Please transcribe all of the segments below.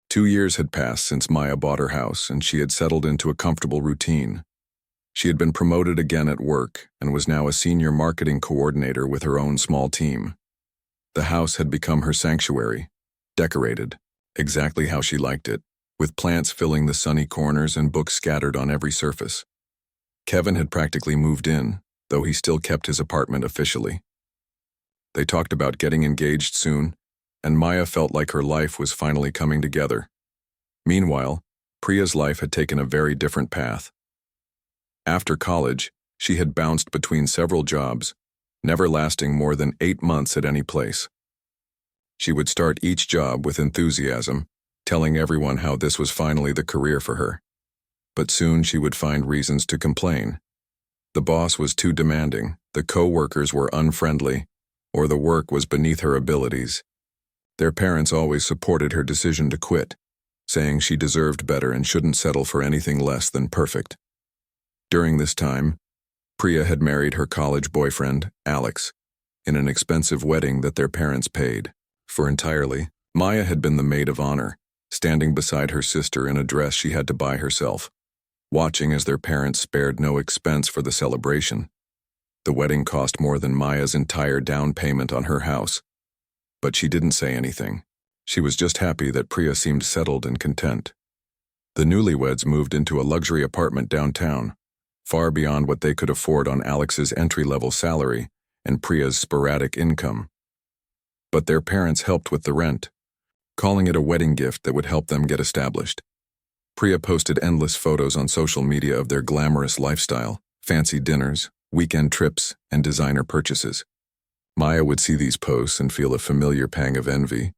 2 years had passed since Maya bought her house, and she had settled into a comfortable routine. She had been promoted again at work and was now a senior marketing coordinator with her own small team. The house had become her sanctuary, decorated, exactly how she liked it, with plants filling the sunny corners and books scattered on every surface. Kevin had practically moved in, though he still kept his apartment officially. They talked about getting engaged soon, and Maya felt like her life was finally coming together. Meanwhile, Priya's life had taken a very different path. After college, she had bounced between several jobs, never lasting more than 8 months at any place. She would start each job with enthusiasm, telling everyone how this was finally the career for her. But soon she would find reasons to complain. The boss was too demanding, the co-workers were unfriendly, or the work was beneath her abilities. Their parents always supported her decision to quit, saying she deserved better and shouldn't settle for anything less than perfect. During this time, Priya had married her college boyfriend, Alex, in an expensive wedding that their parents paid for entirely. Maya had been the maid of honor, standing beside her sister in a dress she had to buy herself, watching as their parents spared no expense for the celebration. The wedding cost more than Maya's entire down payment on her house. But she didn't say anything. She was just happy that Priya seemed settled and content. The newlyweds moved into a luxury apartment downtown, far beyond what they could afford on Alex's entry-level salary and Priya's sporadic income. But their parents helped with the rent, calling it a wedding gift that would help them get established. Priya posted endless photos on social media of their glamorous lifestyle, fancy dinners, weekend trips, and designer purchases. Maya would see these posts and feel a familiar pang of envy,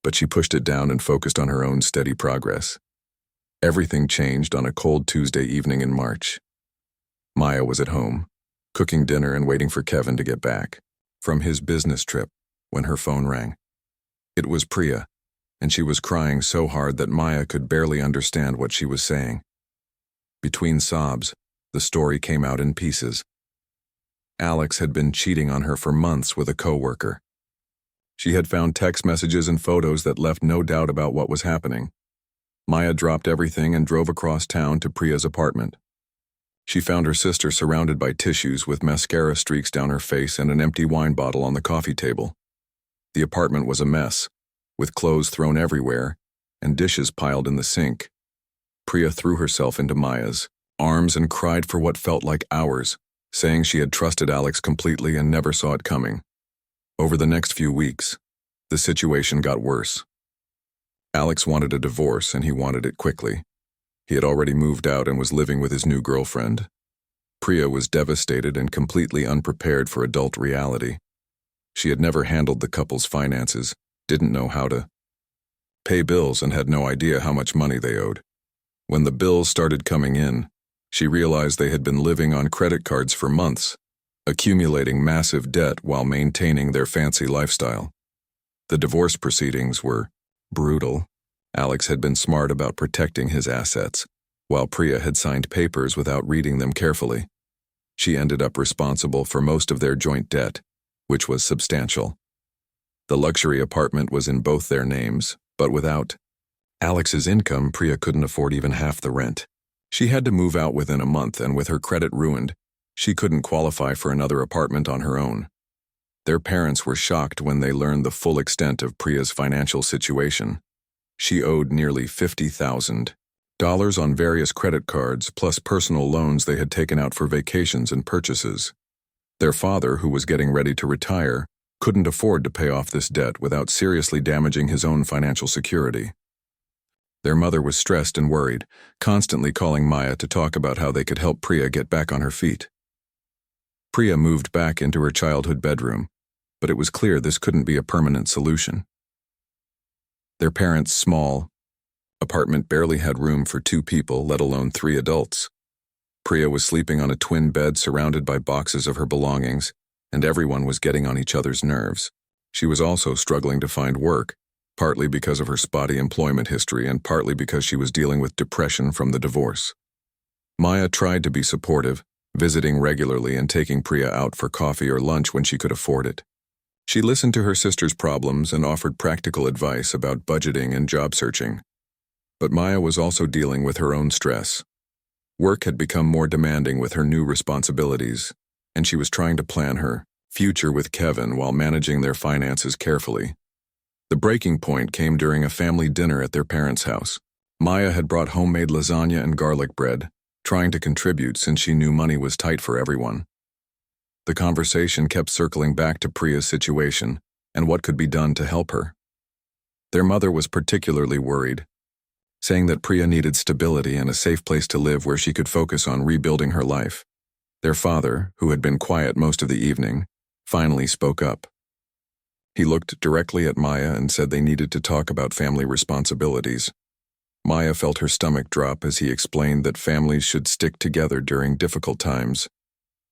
but she pushed it down and focused on her own steady progress. Everything changed on a cold Tuesday evening in March. Maya was at home, cooking dinner and waiting for Kevin to get back from his business trip when her phone rang. It was Priya, and she was crying so hard that Maya could barely understand what she was saying. Between sobs, the story came out in pieces. Alex had been cheating on her for months with a coworker. She had found text messages and photos that left no doubt about what was happening. Maya dropped everything and drove across town to Priya's apartment. She found her sister surrounded by tissues with mascara streaks down her face and an empty wine bottle on the coffee table. The apartment was a mess, with clothes thrown everywhere and dishes piled in the sink. Priya threw herself into Maya's arms and cried for what felt like hours, saying she had trusted Alex completely and never saw it coming. Over the next few weeks, the situation got worse. Alex wanted a divorce, and he wanted it quickly. He had already moved out and was living with his new girlfriend. Priya was devastated and completely unprepared for adult reality. She had never handled the couple's finances, didn't know how to pay bills, and had no idea how much money they owed. When the bills started coming in, she realized they had been living on credit cards for months, accumulating massive debt while maintaining their fancy lifestyle. The divorce proceedings were brutal. Alex had been smart about protecting his assets, while Priya had signed papers without reading them carefully. She ended up responsible for most of their joint debt, which was substantial. The luxury apartment was in both their names, but without Alex's income, Priya couldn't afford even half the rent. She had to move out within a month, and with her credit ruined, she couldn't qualify for another apartment on her own. Their parents were shocked when they learned the full extent of Priya's financial situation. She owed nearly $50,000 on various credit cards, plus personal loans they had taken out for vacations and purchases. Their father, who was getting ready to retire, couldn't afford to pay off this debt without seriously damaging his own financial security. Their mother was stressed and worried, constantly calling Maya to talk about how they could help Priya get back on her feet. Priya moved back into her childhood bedroom, but it was clear this couldn't be a permanent solution. Their parents' small apartment barely had room for 2 people, let alone 3 adults. Priya was sleeping on a twin bed surrounded by boxes of her belongings, and everyone was getting on each other's nerves. She was also struggling to find work, partly because of her spotty employment history and partly because she was dealing with depression from the divorce. Maya tried to be supportive, visiting regularly and taking Priya out for coffee or lunch when she could afford it. She listened to her sister's problems and offered practical advice about budgeting and job searching. But Maya was also dealing with her own stress. Work had become more demanding with her new responsibilities, and she was trying to plan her future with Kevin while managing their finances carefully. The breaking point came during a family dinner at their parents' house. Maya had brought homemade lasagna and garlic bread, trying to contribute since she knew money was tight for everyone. The conversation kept circling back to Priya's situation and what could be done to help her. Their mother was particularly worried, saying that Priya needed stability and a safe place to live where she could focus on rebuilding her life. Their father, who had been quiet most of the evening, finally spoke up. He looked directly at Maya and said they needed to talk about family responsibilities. Maya felt her stomach drop as he explained that families should stick together during difficult times.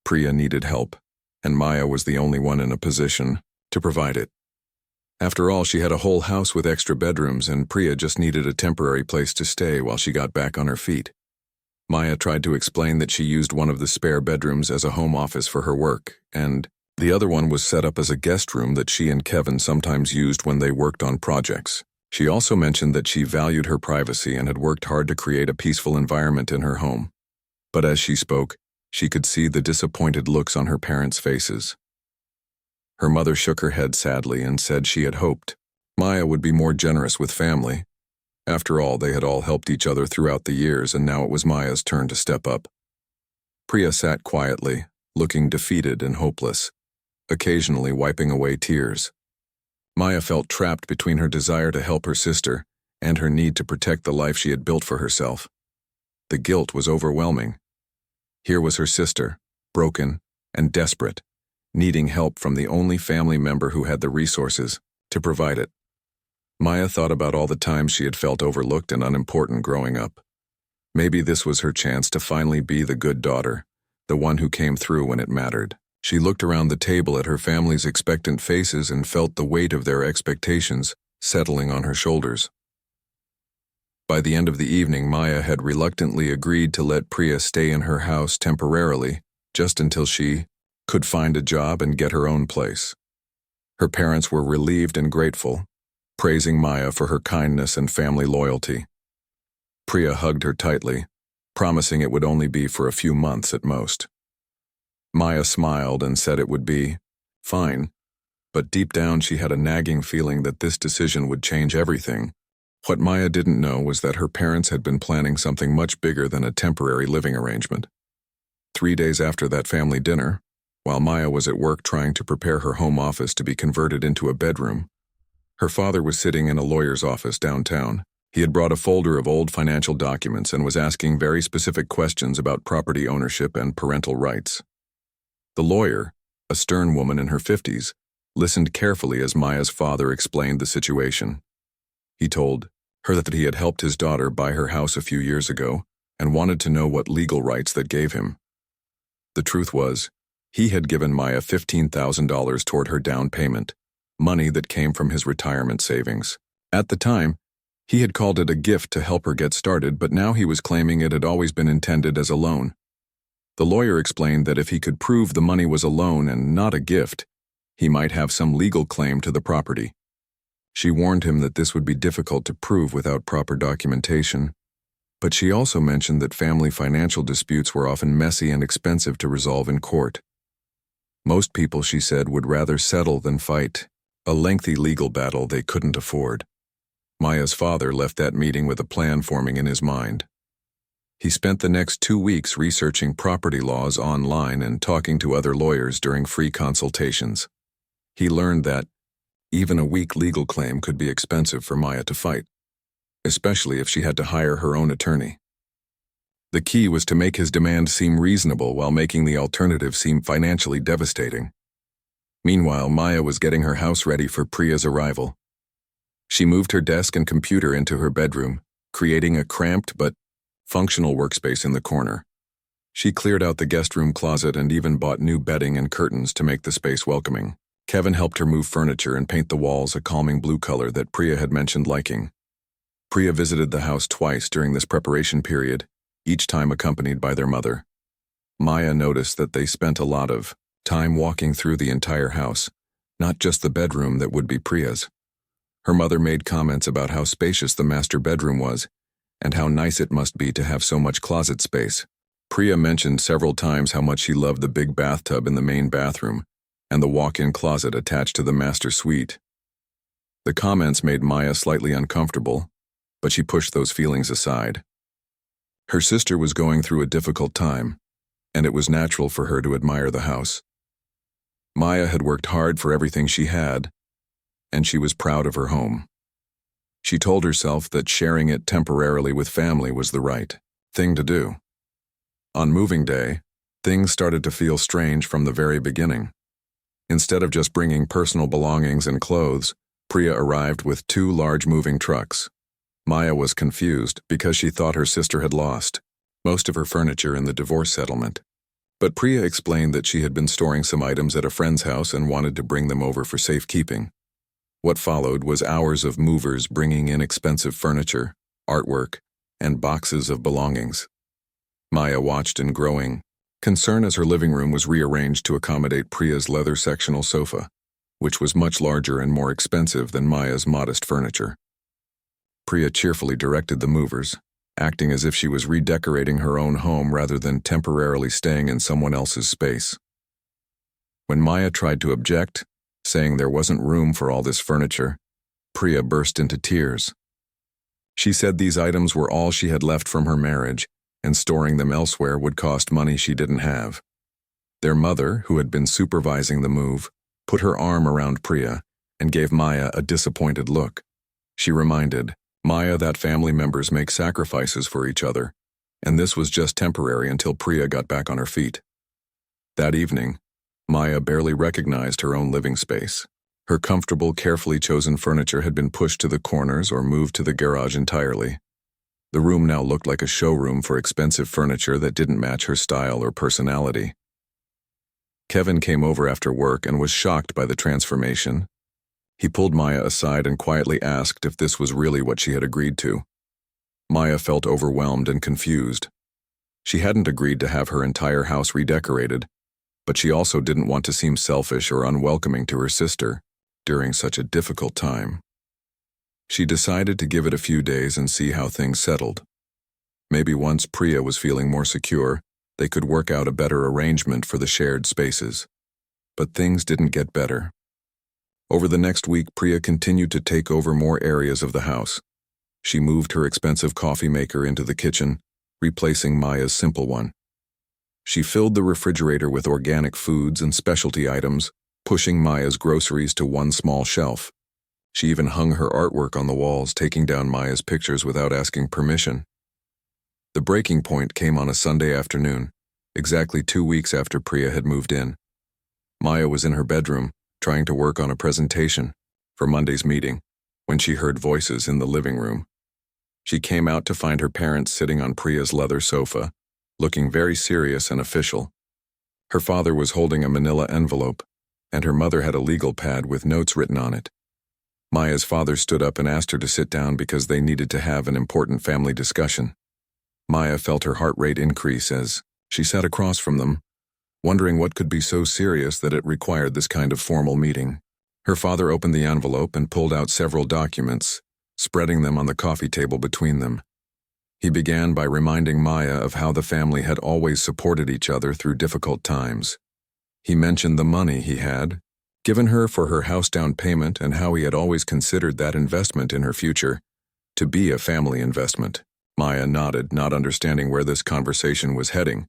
Priya needed help, and Maya was the only one in a position to provide it. After all, she had a whole house with extra bedrooms, and Priya just needed a temporary place to stay while she got back on her feet. Maya tried to explain that she used one of the spare bedrooms as a home office for her work, and the other one was set up as a guest room that she and Kevin sometimes used when they worked on projects. She also mentioned that she valued her privacy and had worked hard to create a peaceful environment in her home. But as she spoke, she could see the disappointed looks on her parents' faces. Her mother shook her head sadly and said she had hoped Maya would be more generous with family. After all, they had all helped each other throughout the years, and now it was Maya's turn to step up. Priya sat quietly, looking defeated and hopeless, occasionally wiping away tears. Maya felt trapped between her desire to help her sister and her need to protect the life she had built for herself. The guilt was overwhelming. Here was her sister, broken and desperate, needing help from the only family member who had the resources to provide it. Maya thought about all the times she had felt overlooked and unimportant growing up. Maybe this was her chance to finally be the good daughter, the one who came through when it mattered. She looked around the table at her family's expectant faces and felt the weight of their expectations settling on her shoulders. By the end of the evening, Maya had reluctantly agreed to let Priya stay in her house temporarily, just until she could find a job and get her own place. Her parents were relieved and grateful, praising Maya for her kindness and family loyalty. Priya hugged her tightly, promising it would only be for a few months at most. Maya smiled and said it would be fine, but deep down she had a nagging feeling that this decision would change everything. What Maya didn't know was that her parents had been planning something much bigger than a temporary living arrangement. 3 days after that family dinner, while Maya was at work trying to prepare her home office to be converted into a bedroom, her father was sitting in a lawyer's office downtown. He had brought a folder of old financial documents and was asking very specific questions about property ownership and parental rights. The lawyer, a stern woman in her 50s, listened carefully as Maya's father explained the situation. He told her that he had helped his daughter buy her house a few years ago and wanted to know what legal rights that gave him. The truth was, he had given Maya $15,000 toward her down payment, money that came from his retirement savings. At the time, he had called it a gift to help her get started, but now he was claiming it had always been intended as a loan. The lawyer explained that if he could prove the money was a loan and not a gift, he might have some legal claim to the property. She warned him that this would be difficult to prove without proper documentation, but she also mentioned that family financial disputes were often messy and expensive to resolve in court. Most people, she said, would rather settle than fight a lengthy legal battle they couldn't afford. Maya's father left that meeting with a plan forming in his mind. He spent the next 2 weeks researching property laws online and talking to other lawyers during free consultations. He learned that even a weak legal claim could be expensive for Maya to fight, especially if she had to hire her own attorney. The key was to make his demand seem reasonable while making the alternative seem financially devastating. Meanwhile, Maya was getting her house ready for Priya's arrival. She moved her desk and computer into her bedroom, creating a cramped but functional workspace in the corner. She cleared out the guest room closet and even bought new bedding and curtains to make the space welcoming. Kevin helped her move furniture and paint the walls a calming blue color that Priya had mentioned liking. Priya visited the house twice during this preparation period, each time accompanied by their mother. Maya noticed that they spent a lot of time walking through the entire house, not just the bedroom that would be Priya's. Her mother made comments about how spacious the master bedroom was, and how nice it must be to have so much closet space. Priya mentioned several times how much she loved the big bathtub in the main bathroom and the walk-in closet attached to the master suite. The comments made Maya slightly uncomfortable, but she pushed those feelings aside. Her sister was going through a difficult time, and it was natural for her to admire the house. Maya had worked hard for everything she had, and she was proud of her home. She told herself that sharing it temporarily with family was the right thing to do. On moving day, things started to feel strange from the very beginning. Instead of just bringing personal belongings and clothes, Priya arrived with 2 large moving trucks. Maya was confused because she thought her sister had lost most of her furniture in the divorce settlement. But Priya explained that she had been storing some items at a friend's house and wanted to bring them over for safekeeping. What followed was hours of movers bringing in expensive furniture, artwork, and boxes of belongings. Maya watched in growing concern as her living room was rearranged to accommodate Priya's leather sectional sofa, which was much larger and more expensive than Maya's modest furniture. Priya cheerfully directed the movers, acting as if she was redecorating her own home rather than temporarily staying in someone else's space. When Maya tried to object, saying there wasn't room for all this furniture, Priya burst into tears. She said these items were all she had left from her marriage, and storing them elsewhere would cost money she didn't have. Their mother, who had been supervising the move, put her arm around Priya and gave Maya a disappointed look. She reminded Maya that family members make sacrifices for each other, and this was just temporary until Priya got back on her feet. That evening, Maya barely recognized her own living space. Her comfortable, carefully chosen furniture had been pushed to the corners or moved to the garage entirely. The room now looked like a showroom for expensive furniture that didn't match her style or personality. Kevin came over after work and was shocked by the transformation. He pulled Maya aside and quietly asked if this was really what she had agreed to. Maya felt overwhelmed and confused. She hadn't agreed to have her entire house redecorated, but she also didn't want to seem selfish or unwelcoming to her sister during such a difficult time. She decided to give it a few days and see how things settled. Maybe once Priya was feeling more secure, they could work out a better arrangement for the shared spaces. But things didn't get better. Over the next week, Priya continued to take over more areas of the house. She moved her expensive coffee maker into the kitchen, replacing Maya's simple one. She filled the refrigerator with organic foods and specialty items, pushing Maya's groceries to one small shelf. She even hung her artwork on the walls, taking down Maya's pictures without asking permission. The breaking point came on a Sunday afternoon, exactly 2 weeks after Priya had moved in. Maya was in her bedroom, trying to work on a presentation for Monday's meeting, when she heard voices in the living room. She came out to find her parents sitting on Priya's leather sofa, looking very serious and official. Her father was holding a manila envelope, and her mother had a legal pad with notes written on it. Maya's father stood up and asked her to sit down because they needed to have an important family discussion. Maya felt her heart rate increase as she sat across from them, wondering what could be so serious that it required this kind of formal meeting. Her father opened the envelope and pulled out several documents, spreading them on the coffee table between them. He began by reminding Maya of how the family had always supported each other through difficult times. He mentioned the money he had given her for her house down payment and how he had always considered that investment in her future to be a family investment. Maya nodded, not understanding where this conversation was heading,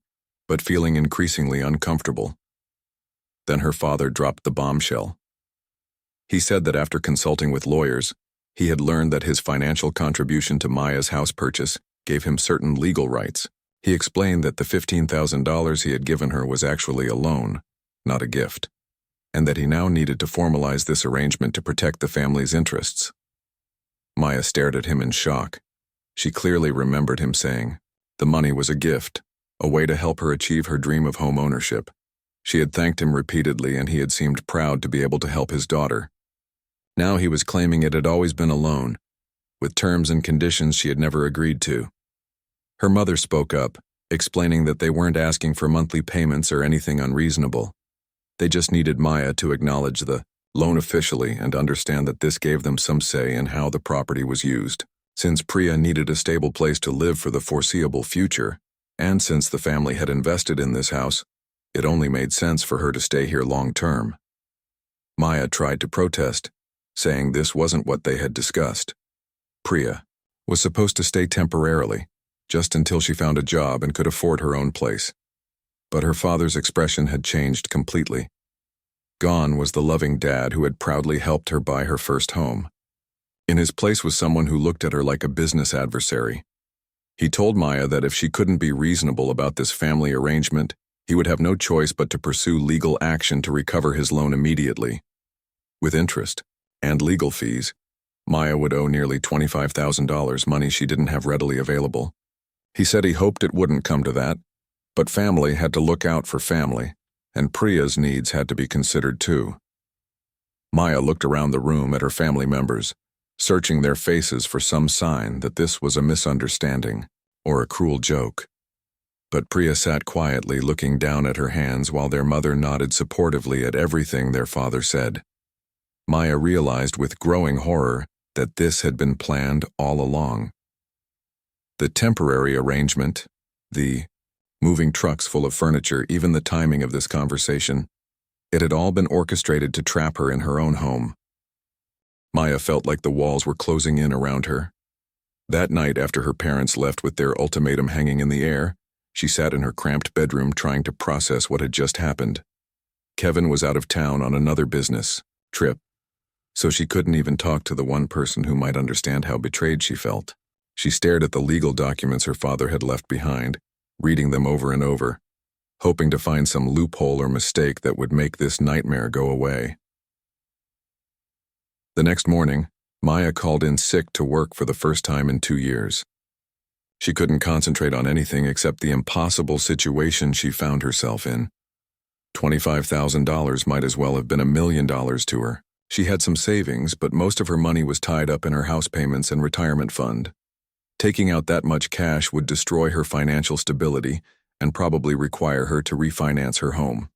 but feeling increasingly uncomfortable. Then her father dropped the bombshell. He said that after consulting with lawyers, he had learned that his financial contribution to Maya's house purchase gave him certain legal rights. He explained that the $15,000 he had given her was actually a loan, not a gift, and that he now needed to formalize this arrangement to protect the family's interests. Maya stared at him in shock. She clearly remembered him saying the money was a gift, a way to help her achieve her dream of home ownership. She had thanked him repeatedly, and he had seemed proud to be able to help his daughter. Now he was claiming it had always been a loan, with terms and conditions she had never agreed to. Her mother spoke up, explaining that they weren't asking for monthly payments or anything unreasonable. They just needed Maya to acknowledge the loan officially and understand that this gave them some say in how the property was used. Since Priya needed a stable place to live for the foreseeable future, and since the family had invested in this house, it only made sense for her to stay here long-term. Maya tried to protest, saying this wasn't what they had discussed. Priya was supposed to stay temporarily, just until she found a job and could afford her own place. But her father's expression had changed completely. Gone was the loving dad who had proudly helped her buy her first home. In his place was someone who looked at her like a business adversary. He told Maya that if she couldn't be reasonable about this family arrangement, he would have no choice but to pursue legal action to recover his loan immediately. With interest and legal fees, Maya would owe nearly $25,000, money she didn't have readily available. He said he hoped it wouldn't come to that, but family had to look out for family, and Priya's needs had to be considered too. Maya looked around the room at her family members, searching their faces for some sign that this was a misunderstanding or a cruel joke. But Priya sat quietly looking down at her hands while their mother nodded supportively at everything their father said. Maya realized with growing horror that this had been planned all along. The temporary arrangement, the moving trucks full of furniture, even the timing of this conversation, it had all been orchestrated to trap her in her own home. Maya felt like the walls were closing in around her. That night, after her parents left with their ultimatum hanging in the air, she sat in her cramped bedroom trying to process what had just happened. Kevin was out of town on another business trip, so she couldn't even talk to the one person who might understand how betrayed she felt. She stared at the legal documents her father had left behind, reading them over and over, hoping to find some loophole or mistake that would make this nightmare go away. The next morning, Maya called in sick to work for the first time in 2 years. She couldn't concentrate on anything except the impossible situation she found herself in. $25,000 might as well have been $1 million to her. She had some savings, but most of her money was tied up in her house payments and retirement fund. Taking out that much cash would destroy her financial stability and probably require her to refinance her home.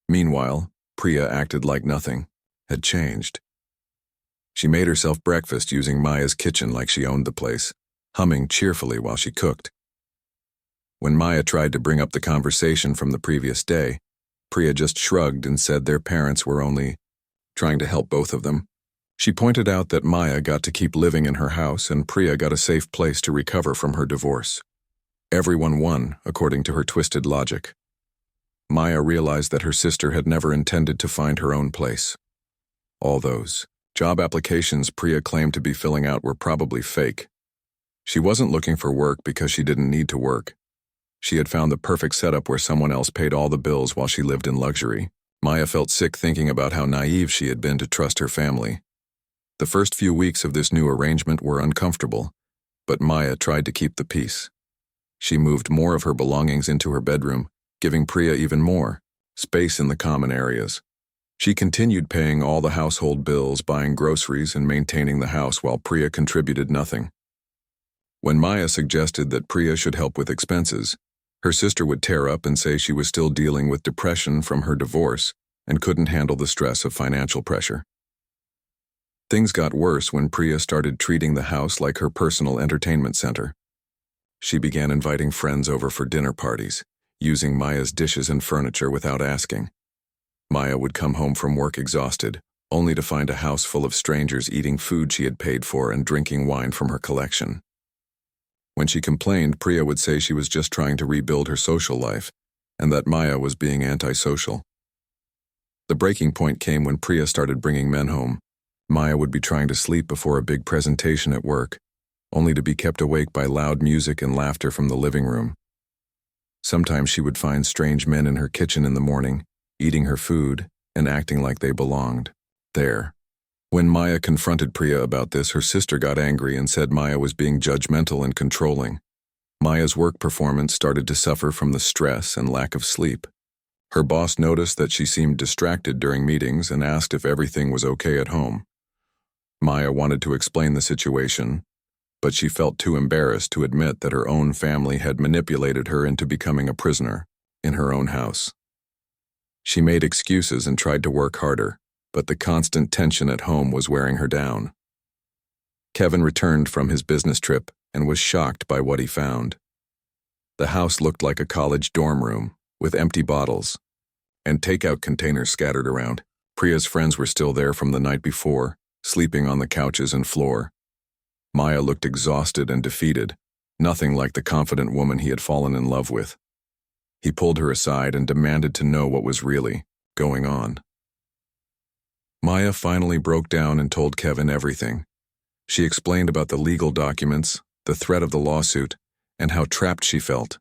Meanwhile, Priya acted like nothing had changed. She made herself breakfast using Maya's kitchen like she owned the place, humming cheerfully while she cooked. When Maya tried to bring up the conversation from the previous day, Priya just shrugged and said their parents were only trying to help both of them. She pointed out that Maya got to keep living in her house and Priya got a safe place to recover from her divorce. Everyone won, according to her twisted logic. Maya realized that her sister had never intended to find her own place. All those job applications Priya claimed to be filling out were probably fake. She wasn't looking for work because she didn't need to work. She had found the perfect setup where someone else paid all the bills while she lived in luxury. Maya felt sick thinking about how naive she had been to trust her family. The first few weeks of this new arrangement were uncomfortable, but Maya tried to keep the peace. She moved more of her belongings into her bedroom, giving Priya even more space in the common areas. She continued paying all the household bills, buying groceries, and maintaining the house while Priya contributed nothing. When Maya suggested that Priya should help with expenses, her sister would tear up and say she was still dealing with depression from her divorce and couldn't handle the stress of financial pressure. Things got worse when Priya started treating the house like her personal entertainment center. She began inviting friends over for dinner parties, using Maya's dishes and furniture without asking. Maya would come home from work exhausted, only to find a house full of strangers eating food she had paid for and drinking wine from her collection. When she complained, Priya would say she was just trying to rebuild her social life, and that Maya was being antisocial. The breaking point came when Priya started bringing men home. Maya would be trying to sleep before a big presentation at work, only to be kept awake by loud music and laughter from the living room. Sometimes she would find strange men in her kitchen in the morning, eating her food and acting like they belonged there. When Maya confronted Priya about this, her sister got angry and said Maya was being judgmental and controlling. Maya's work performance started to suffer from the stress and lack of sleep. Her boss noticed that she seemed distracted during meetings and asked if everything was okay at home. Maya wanted to explain the situation, but she felt too embarrassed to admit that her own family had manipulated her into becoming a prisoner in her own house. She made excuses and tried to work harder, but the constant tension at home was wearing her down. Kevin returned from his business trip and was shocked by what he found. The house looked like a college dorm room, with empty bottles and takeout containers scattered around. Priya's friends were still there from the night before, sleeping on the couches and floor. Maya looked exhausted and defeated, nothing like the confident woman he had fallen in love with. He pulled her aside and demanded to know what was really going on. Maya finally broke down and told Kevin everything. She explained about the legal documents, the threat of the lawsuit, and how trapped she felt.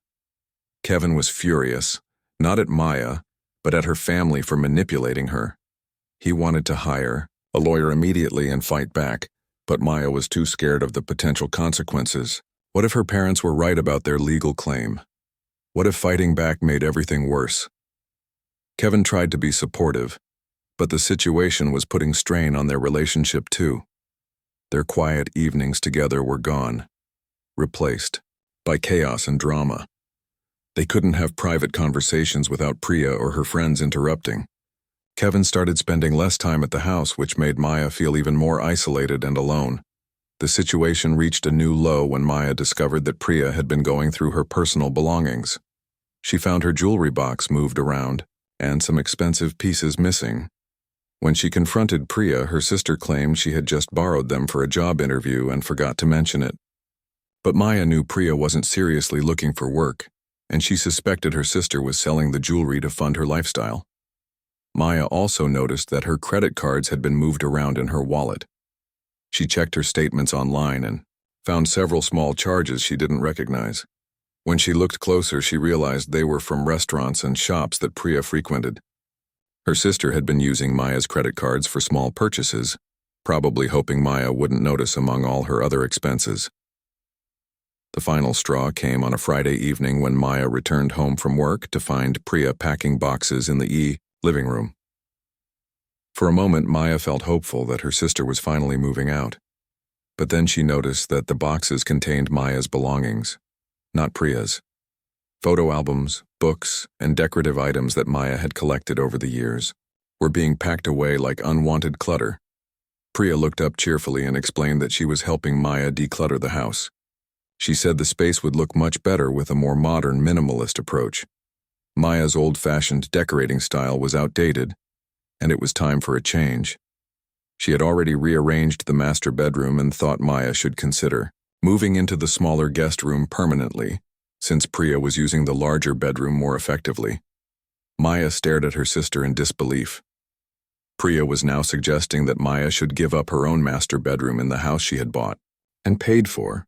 Kevin was furious, not at Maya, but at her family for manipulating her. He wanted to hire a lawyer immediately and fight back, but Maya was too scared of the potential consequences. What if her parents were right about their legal claim? What if fighting back made everything worse? Kevin tried to be supportive, but the situation was putting strain on their relationship too. Their quiet evenings together were gone, replaced by chaos and drama. They couldn't have private conversations without Priya or her friends interrupting. Kevin started spending less time at the house, which made Maya feel even more isolated and alone. The situation reached a new low when Maya discovered that Priya had been going through her personal belongings. She found her jewelry box moved around, and some expensive pieces missing. When she confronted Priya, her sister claimed she had just borrowed them for a job interview and forgot to mention it. But Maya knew Priya wasn't seriously looking for work, and she suspected her sister was selling the jewelry to fund her lifestyle. Maya also noticed that her credit cards had been moved around in her wallet. She checked her statements online and found several small charges she didn't recognize. When she looked closer, she realized they were from restaurants and shops that Priya frequented. Her sister had been using Maya's credit cards for small purchases, probably hoping Maya wouldn't notice among all her other expenses. The final straw came on a Friday evening when Maya returned home from work to find Priya packing boxes in the living room. For a moment, Maya felt hopeful that her sister was finally moving out. But then she noticed that the boxes contained Maya's belongings, not Priya's. Photo albums, books, and decorative items that Maya had collected over the years were being packed away like unwanted clutter. Priya looked up cheerfully and explained that she was helping Maya declutter the house. She said the space would look much better with a more modern, minimalist approach. Maya's old-fashioned decorating style was outdated, and it was time for a change. She had already rearranged the master bedroom and thought Maya should consider moving into the smaller guest room permanently, since Priya was using the larger bedroom more effectively. Maya stared at her sister in disbelief. Priya was now suggesting that Maya should give up her own master bedroom in the house she had bought and paid for.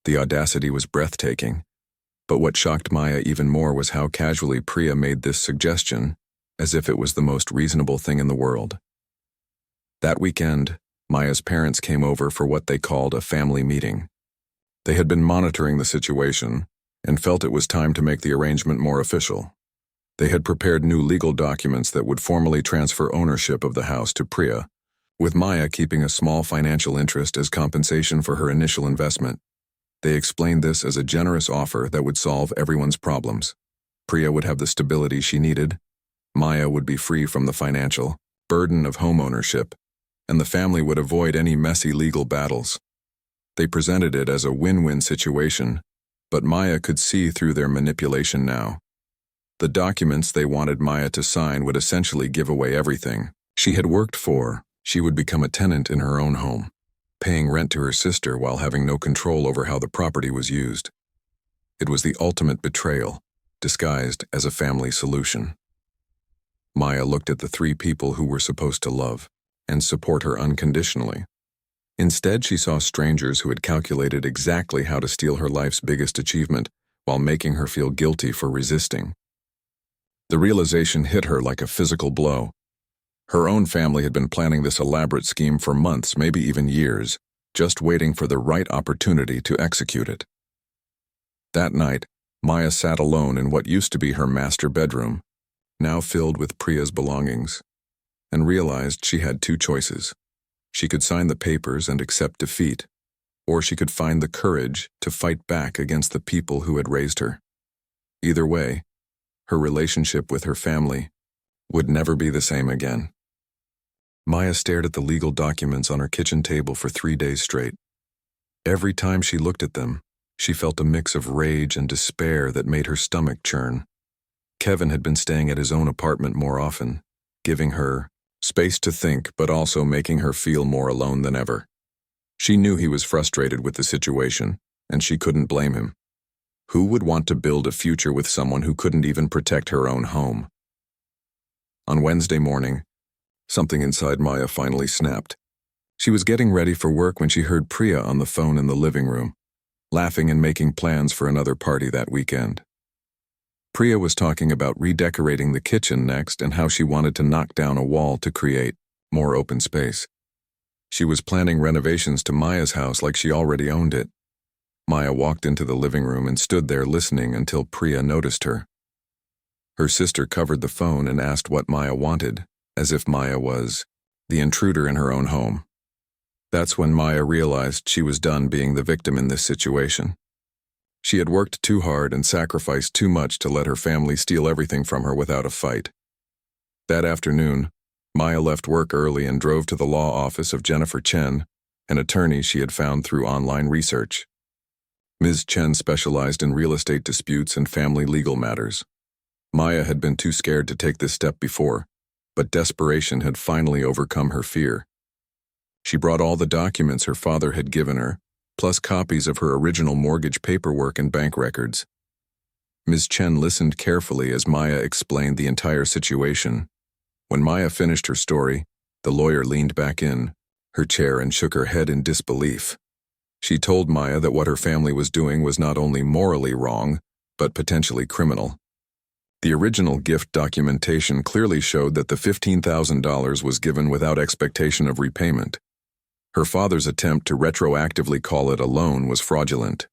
The audacity was breathtaking, but what shocked Maya even more was how casually Priya made this suggestion, as if it was the most reasonable thing in the world. That weekend, Maya's parents came over for what they called a family meeting. They had been monitoring the situation and felt it was time to make the arrangement more official. They had prepared new legal documents that would formally transfer ownership of the house to Priya, with Maya keeping a small financial interest as compensation for her initial investment. They explained this as a generous offer that would solve everyone's problems. Priya would have the stability she needed, Maya would be free from the financial burden of home ownership, and the family would avoid any messy legal battles. They presented it as a win-win situation, but Maya could see through their manipulation now. The documents they wanted Maya to sign would essentially give away everything she had worked for. She would become a tenant in her own home, paying rent to her sister while having no control over how the property was used. It was the ultimate betrayal, disguised as a family solution. Maya looked at the three people who were supposed to love and support her unconditionally. Instead, she saw strangers who had calculated exactly how to steal her life's biggest achievement while making her feel guilty for resisting. The realization hit her like a physical blow. Her own family had been planning this elaborate scheme for months, maybe even years, just waiting for the right opportunity to execute it. That night, Maya sat alone in what used to be her master bedroom, now filled with Priya's belongings, and realized she had two choices. She could sign the papers and accept defeat, or she could find the courage to fight back against the people who had raised her. Either way, her relationship with her family would never be the same again. Maya stared at the legal documents on her kitchen table for 3 days straight. Every time she looked at them, she felt a mix of rage and despair that made her stomach churn. Kevin had been staying at his own apartment more often, giving her space to think but also making her feel more alone than ever. She knew he was frustrated with the situation, and she couldn't blame him. Who would want to build a future with someone who couldn't even protect her own home? On Wednesday morning, something inside Maya finally snapped. She was getting ready for work when she heard Priya on the phone in the living room, laughing and making plans for another party that weekend. Priya was talking about redecorating the kitchen next and how she wanted to knock down a wall to create more open space. She was planning renovations to Maya's house like she already owned it. Maya walked into the living room and stood there listening until Priya noticed her. Her sister covered the phone and asked what Maya wanted, as if Maya was the intruder in her own home. That's when Maya realized she was done being the victim in this situation. She had worked too hard and sacrificed too much to let her family steal everything from her without a fight. That afternoon, Maya left work early and drove to the law office of Jennifer Chen, an attorney she had found through online research. Ms. Chen specialized in real estate disputes and family legal matters. Maya had been too scared to take this step before, but desperation had finally overcome her fear. She brought all the documents her father had given her, plus copies of her original mortgage paperwork and bank records. Ms. Chen listened carefully as Maya explained the entire situation. When Maya finished her story, the lawyer leaned back in her chair and shook her head in disbelief. She told Maya that what her family was doing was not only morally wrong, but potentially criminal. The original gift documentation clearly showed that the $15,000 was given without expectation of repayment. Her father's attempt to retroactively call it a loan was fraudulent.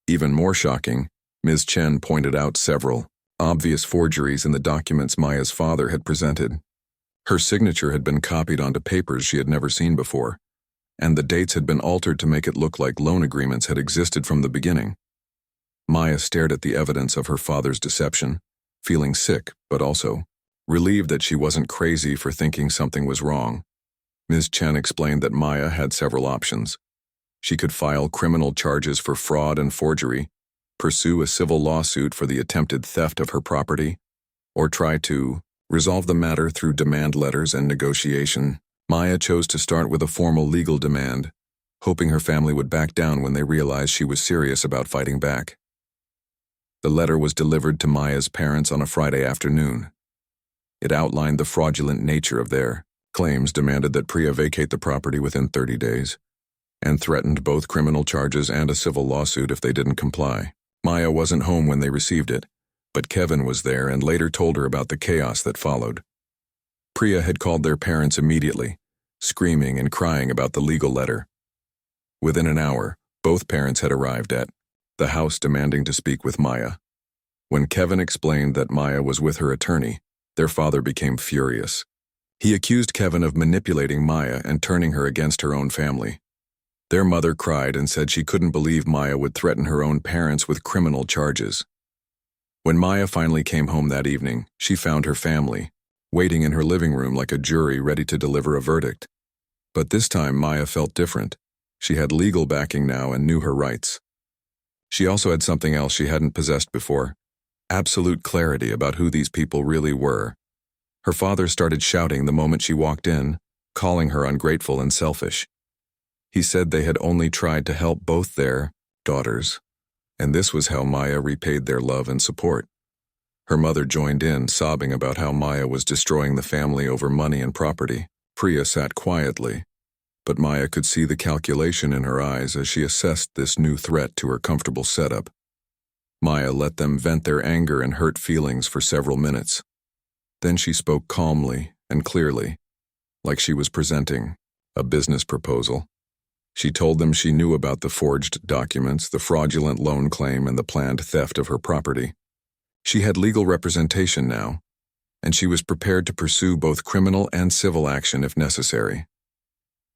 Even more shocking, Ms. Chen pointed out several obvious forgeries in the documents Maya's father had presented. Her signature had been copied onto papers she had never seen before, and the dates had been altered to make it look like loan agreements had existed from the beginning. Maya stared at the evidence of her father's deception, feeling sick but also relieved that she wasn't crazy for thinking something was wrong. Ms. Chen explained that Maya had several options. She could file criminal charges for fraud and forgery, pursue a civil lawsuit for the attempted theft of her property, or try to resolve the matter through demand letters and negotiation. Maya chose to start with a formal legal demand, hoping her family would back down when they realized she was serious about fighting back. The letter was delivered to Maya's parents on a Friday afternoon. It outlined the fraudulent nature of their claims, demanded that Priya vacate the property within 30 days, and threatened both criminal charges and a civil lawsuit if they didn't comply. Maya wasn't home when they received it, but Kevin was there and later told her about the chaos that followed. Priya had called their parents immediately, screaming and crying about the legal letter. Within an hour, both parents had arrived at the house demanding to speak with Maya. When Kevin explained that Maya was with her attorney, their father became furious. He accused Kevin of manipulating Maya and turning her against her own family. Their mother cried and said she couldn't believe Maya would threaten her own parents with criminal charges. When Maya finally came home that evening, she found her family waiting in her living room like a jury ready to deliver a verdict. But this time Maya felt different. She had legal backing now and knew her rights. She also had something else she hadn't possessed before: absolute clarity about who these people really were. Her father started shouting the moment she walked in, calling her ungrateful and selfish. He said they had only tried to help both their daughters, and this was how Maya repaid their love and support. Her mother joined in, sobbing about how Maya was destroying the family over money and property. Priya sat quietly, but Maya could see the calculation in her eyes as she assessed this new threat to her comfortable setup. Maya let them vent their anger and hurt feelings for several minutes. Then she spoke calmly and clearly, like she was presenting a business proposal. She told them she knew about the forged documents, the fraudulent loan claim, and the planned theft of her property. She had legal representation now, and she was prepared to pursue both criminal and civil action if necessary.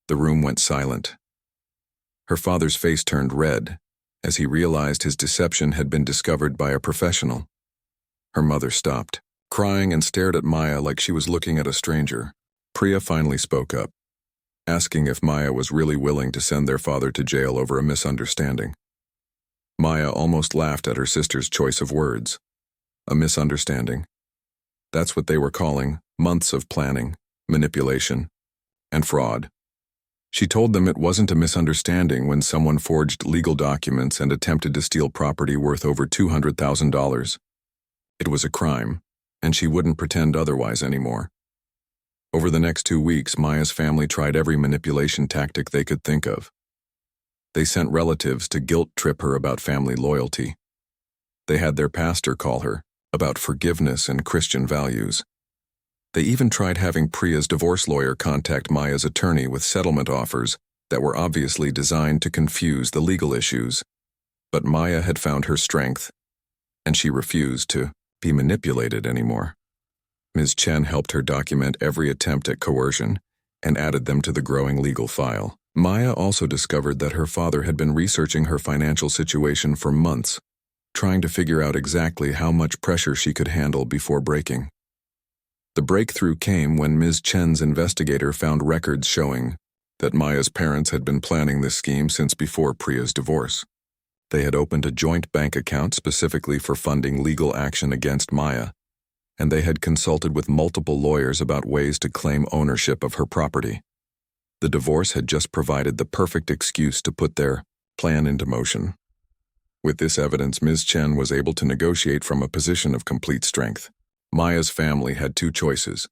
The room went silent. Her father's face turned red as he realized his deception had been discovered by a professional. Her mother stopped, crying, and stared at Maya like she was looking at a stranger. Priya finally spoke up. asking if Maya was really willing to send their father to jail over a misunderstanding. Maya almost laughed at her sister's choice of words. A misunderstanding. That's what they were calling months of planning, manipulation, and fraud. She told them it wasn't a misunderstanding when someone forged legal documents and attempted to steal property worth over $200,000. It was a crime, and she wouldn't pretend otherwise anymore. Over the next 2 weeks, Maya's family tried every manipulation tactic they could think of. They sent relatives to guilt-trip her about family loyalty. They had their pastor call her about forgiveness and Christian values. They even tried having Priya's divorce lawyer contact Maya's attorney with settlement offers that were obviously designed to confuse the legal issues. But Maya had found her strength, and she refused to be manipulated anymore. Ms. Chen helped her document every attempt at coercion and added them to the growing legal file. Maya also discovered that her father had been researching her financial situation for months, trying to figure out exactly how much pressure she could handle before breaking. The breakthrough came when Ms. Chen's investigator found records showing that Maya's parents had been planning this scheme since before Priya's divorce. They had opened a joint bank account specifically for funding legal action against Maya, and they had consulted with multiple lawyers about ways to claim ownership of her property. The divorce had just provided the perfect excuse to put their plan into motion. With this evidence, Ms. Chen was able to negotiate from a position of complete strength. Maya's family had two choices: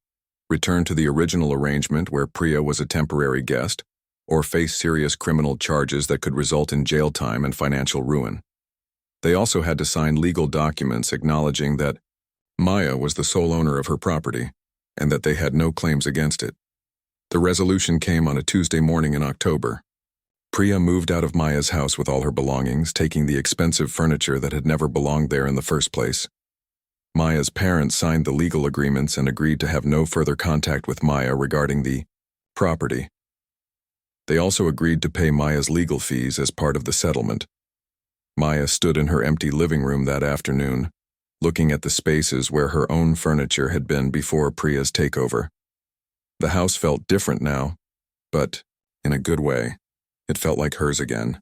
return to the original arrangement where Priya was a temporary guest, or face serious criminal charges that could result in jail time and financial ruin. They also had to sign legal documents acknowledging that Maya was the sole owner of her property and that they had no claims against it. The resolution came on a Tuesday morning in October. Priya moved out of Maya's house with all her belongings, taking the expensive furniture that had never belonged there in the first place. Maya's parents signed the legal agreements and agreed to have no further contact with Maya regarding the property. They also agreed to pay Maya's legal fees as part of the settlement. Maya stood in her empty living room that afternoon, looking at the spaces where her own furniture had been before Priya's takeover. The house felt different now, but in a good way. It felt like hers again.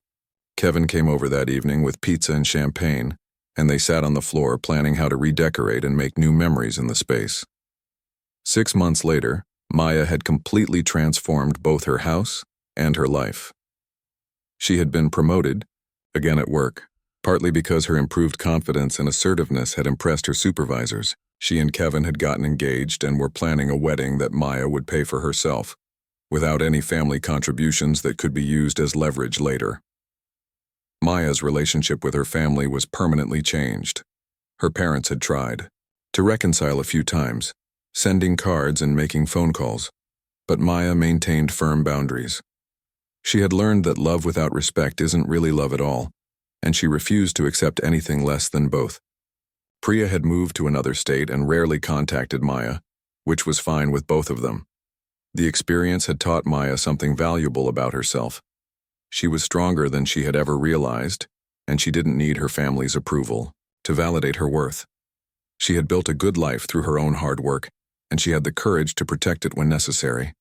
Kevin came over that evening with pizza and champagne, and they sat on the floor planning how to redecorate and make new memories in the space. 6 months later, Maya had completely transformed both her house and her life. She had been promoted, again at work, partly because her improved confidence and assertiveness had impressed her supervisors. She and Kevin had gotten engaged and were planning a wedding that Maya would pay for herself, without any family contributions that could be used as leverage later. Maya's relationship with her family was permanently changed. Her parents had tried to reconcile a few times, sending cards and making phone calls, but Maya maintained firm boundaries. She had learned that love without respect isn't really love at all, and she refused to accept anything less than both. Priya had moved to another state and rarely contacted Maya, which was fine with both of them. The experience had taught Maya something valuable about herself. She was stronger than she had ever realized, and she didn't need her family's approval to validate her worth. She had built a good life through her own hard work, and she had the courage to protect it when necessary.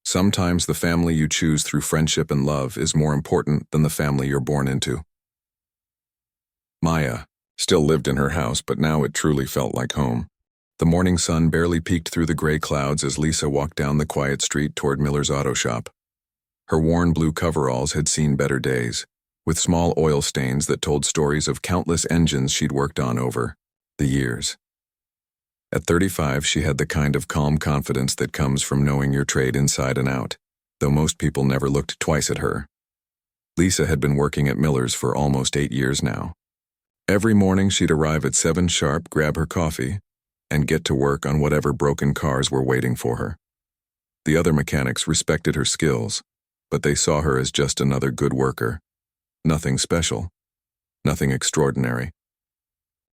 Sometimes the family you choose through friendship and love is more important than the family you're born into. Maya still lived in her house, but now it truly felt like home. The morning sun barely peeked through the gray clouds as Lisa walked down the quiet street toward Miller's auto shop. Her worn blue coveralls had seen better days, with small oil stains that told stories of countless engines she'd worked on over the years. At 35, she had the kind of calm confidence that comes from knowing your trade inside and out, though most people never looked twice at her. Lisa had been working at Miller's for almost 8 years now. Every morning she'd arrive at 7 sharp, grab her coffee, and get to work on whatever broken cars were waiting for her. The other mechanics respected her skills, but they saw her as just another good worker. Nothing special. Nothing extraordinary.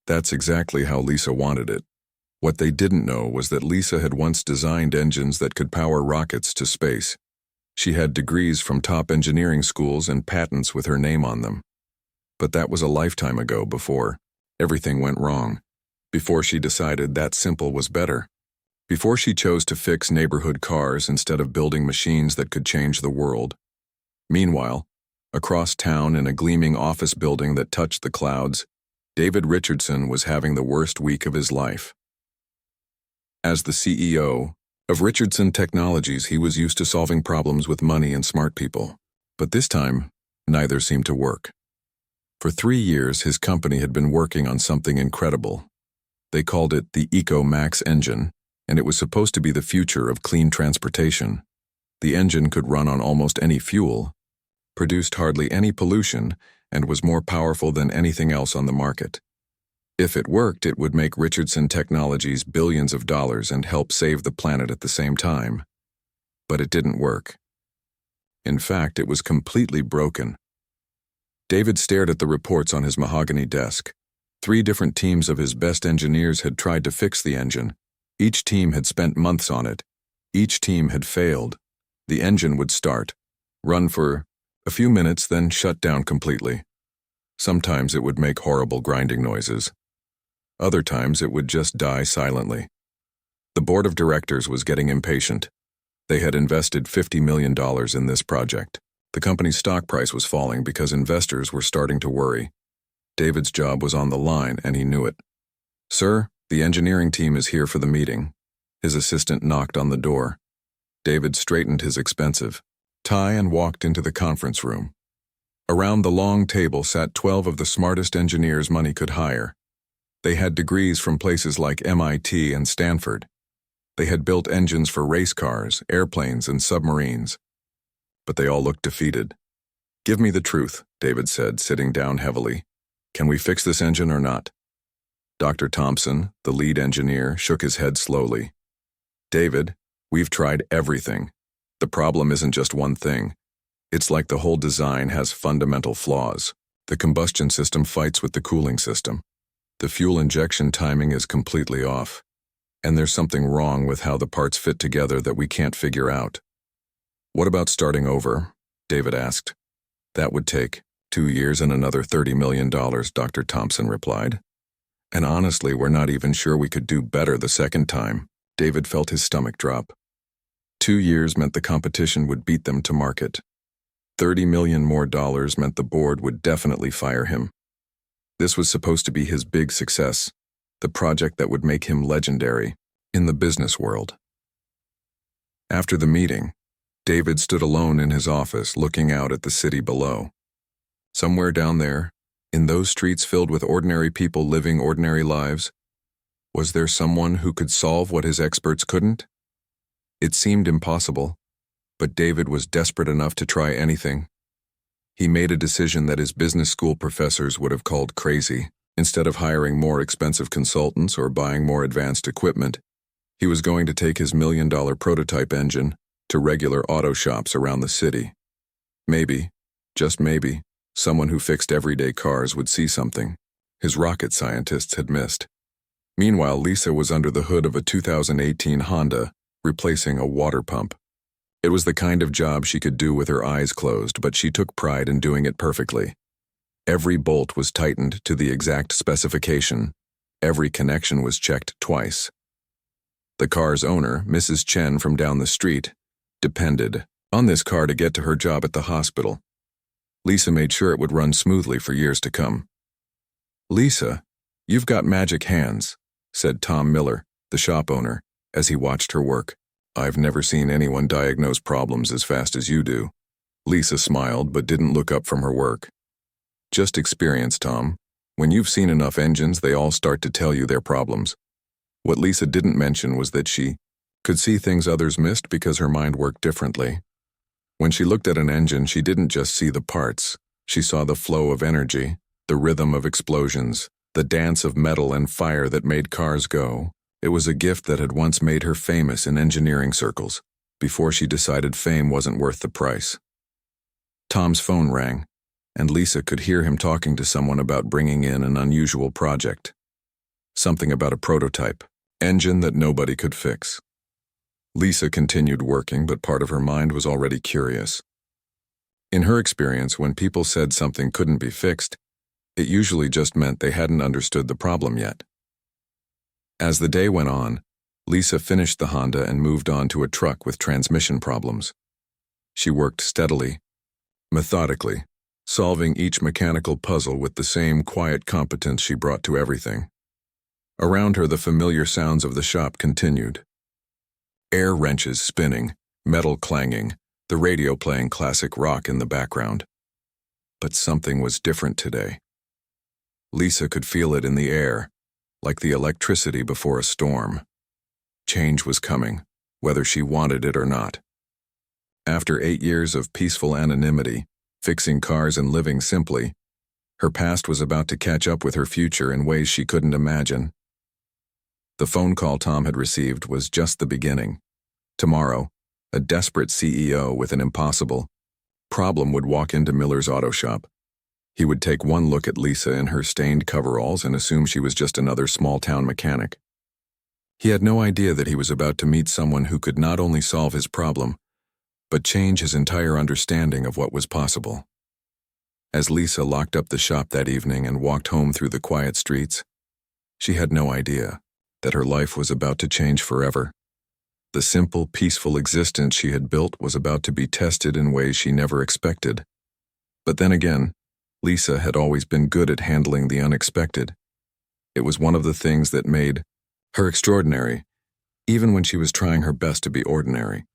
That's exactly how Lisa wanted it. What they didn't know was that Lisa had once designed engines that could power rockets to space. She had degrees from top engineering schools and patents with her name on them. But that was a lifetime ago, before everything went wrong, before she decided that simple was better. before she chose to fix neighborhood cars instead of building machines that could change the world. Meanwhile, across town in a gleaming office building that touched the clouds, David Richardson was having the worst week of his life. As the CEO of Richardson Technologies, he was used to solving problems with money and smart people. But this time, neither seemed to work. For 3 years, his company had been working on something incredible. They called it the Eco Max engine, and it was supposed to be the future of clean transportation. The engine could run on almost any fuel, produced hardly any pollution, and was more powerful than anything else on the market. If it worked, it would make Richardson Technologies billions of dollars and help save the planet at the same time. But it didn't work. In fact, it was completely broken. David stared at the reports on his mahogany desk. 3 different teams of his best engineers had tried to fix the engine. Each team had spent months on it. Each team had failed. The engine would start, run for a few minutes, then shut down completely. Sometimes it would make horrible grinding noises. Other times it would just die silently. The board of directors was getting impatient. They had invested $50 million in this project. The company's stock price was falling because investors were starting to worry. David's job was on the line, and he knew it. "Sir, the engineering team is here for the meeting." His assistant knocked on the door. David straightened his expensive tie and walked into the conference room. Around the long table sat 12 of the smartest engineers money could hire. They had degrees from places like MIT and Stanford. They had built engines for race cars, airplanes, and submarines. But they all looked defeated. "Give me the truth," David said, sitting down heavily. "Can we fix this engine or not?" Dr. Thompson, the lead engineer, shook his head slowly. "David, we've tried everything. The problem isn't just one thing. It's like the whole design has fundamental flaws. The combustion system fights with the cooling system. The fuel injection timing is completely off. And there's something wrong with how the parts fit together that we can't figure out." "What about starting over?" David asked. "That would take 2 years and another $30 million, Dr. Thompson replied. "And honestly, we're not even sure we could do better the second time." David felt his stomach drop. 2 years meant the competition would beat them to market. $30 million more meant the board would definitely fire him. This was supposed to be his big success, the project that would make him legendary in the business world. After the meeting, David stood alone in his office looking out at the city below. Somewhere down there, in those streets filled with ordinary people living ordinary lives, was there someone who could solve what his experts couldn't? It seemed impossible, but David was desperate enough to try anything. He made a decision that his business school professors would have called crazy. Instead of hiring more expensive consultants or buying more advanced equipment, he was going to take his $1 million prototype engine to regular auto shops around the city. Maybe, just maybe, someone who fixed everyday cars would see something his rocket scientists had missed. Meanwhile, Lisa was under the hood of a 2018 Honda, replacing a water pump. It was the kind of job she could do with her eyes closed, but she took pride in doing it perfectly. Every bolt was tightened to the exact specification. Every connection was checked twice. The car's owner, Mrs. Chen from down the street, depended on this car to get to her job at the hospital. Lisa made sure it would run smoothly for years to come. "Lisa, you've got magic hands," said Tom Miller, the shop owner, as he watched her work. "I've never seen anyone diagnose problems as fast as you do." Lisa smiled but didn't look up from her work. "Just experience, Tom. When you've seen enough engines, they all start to tell you their problems." What Lisa didn't mention was that she could see things others missed because her mind worked differently. When she looked at an engine, she didn't just see the parts. She saw the flow of energy, the rhythm of explosions, the dance of metal and fire that made cars go. It was a gift that had once made her famous in engineering circles, before she decided fame wasn't worth the price. Tom's phone rang, and Lisa could hear him talking to someone about bringing in an unusual project. Something about a prototype engine that nobody could fix. Lisa continued working, but part of her mind was already curious. In her experience, when people said something couldn't be fixed, it usually just meant they hadn't understood the problem yet. As the day went on, Lisa finished the Honda and moved on to a truck with transmission problems. She worked steadily, methodically, solving each mechanical puzzle with the same quiet competence she brought to everything. Around her, the familiar sounds of the shop continued. Air wrenches spinning, metal clanging, the radio playing classic rock in the background. But something was different today. Lisa could feel it in the air, like the electricity before a storm. Change was coming, whether she wanted it or not. After 8 years of peaceful anonymity, fixing cars and living simply, her past was about to catch up with her future in ways she couldn't imagine. The phone call Tom had received was just the beginning. Tomorrow, a desperate CEO with an impossible problem would walk into Miller's auto shop. He would take one look at Lisa in her stained coveralls and assume she was just another small-town mechanic. He had no idea that he was about to meet someone who could not only solve his problem, but change his entire understanding of what was possible. As Lisa locked up the shop that evening and walked home through the quiet streets, she had no idea that her life was about to change forever. The simple, peaceful existence she had built was about to be tested in ways she never expected. But then again, Lisa had always been good at handling the unexpected. It was one of the things that made her extraordinary, even when she was trying her best to be ordinary.